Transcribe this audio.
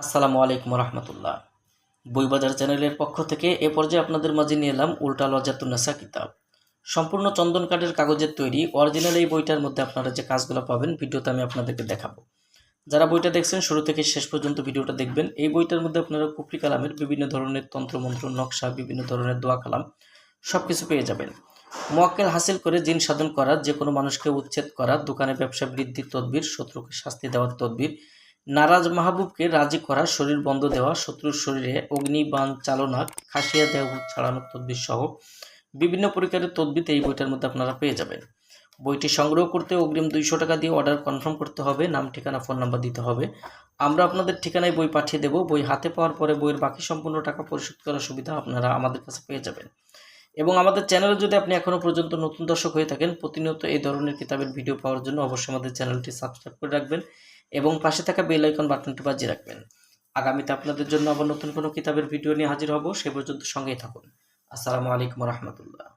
আসসালামু আলাইকুম রহমতুল্লাহ। বইবাজার চ্যানেলের পক্ষ থেকে এ পর্যায়ে আপনাদের মাঝে নিয়ে এলাম উল্টা লজাতুন্নেসা কিতাব। সম্পূর্ণ চন্দন কাঠের কাগজের তৈরি অরিজিনাল এই বইটার মধ্যে আপনারা যে কাজগুলো পাবেন ভিডিওতে আমি আপনাদেরকে দেখাবো। যারা বইটা দেখছেন শুরু থেকে শেষ পর্যন্ত ভিডিওটা দেখবেন। এই বইটার মধ্যে আপনারা কুফরি কালামের বিভিন্ন ধরনের তন্ত্রমন্ত্র, নকশা, বিভিন্ন ধরনের দোয়া কালাম সব কিছু পেয়ে যাবেন। মোয়াক্কেল হাসিল করে জিন সাধন করা, যে কোনো মানুষকে উচ্ছেদ করা, দোকানে ব্যবসা বৃদ্ধির তদবির, শত্রুকে শাস্তি দেওয়ার তদবির, নারাজ মাহবুবকে রাজি করা, শরীর বন্ধ দেওয়া, শত্রুর শরীরে অগ্নিবাণ চালনা, খাসিয়া দেহ ছাড়ানোর তদবির সহ বিভিন্ন প্রকারের তদবির এই বইটার মধ্যে আপনারা পেয়ে যাবেন। বইটি সংগ্রহ করতে অগ্রিম 200 টাকা দিয়ে অর্ডার কনফার্ম করতে হবে, নাম ঠিকানা ফোন নাম্বার দিতে হবে। আমরা আপনাদের ঠিকানায় বই পাঠিয়ে দেব। বই হাতে পাওয়ার পরে বইয়ের বাকি সম্পূর্ণ টাকা পরিশোধ করার সুবিধা আপনারা আমাদের কাছে পেয়ে যাবেন। এবং আমাদের চ্যানেলে যদি আপনি এখনও পর্যন্ত নতুন দর্শক হয়ে থাকেন, প্রতিনিয়ত এই ধরনের কিতাবের ভিডিও পাওয়ার জন্য অবশ্যই আমাদের চ্যানেলটি সাবস্ক্রাইব করে রাখবেন এবং পাশে থাকা বেল আইকন বাটনটি বাজিয়ে রাখবেন। আগামীতে আপনাদের জন্য আবার নতুন কোনো কিতাবের ভিডিও নিয়ে হাজির হব। সে পর্যন্ত সঙ্গেই থাকুন। আসসালামু আলাইকুম রহমতুল্লাহ।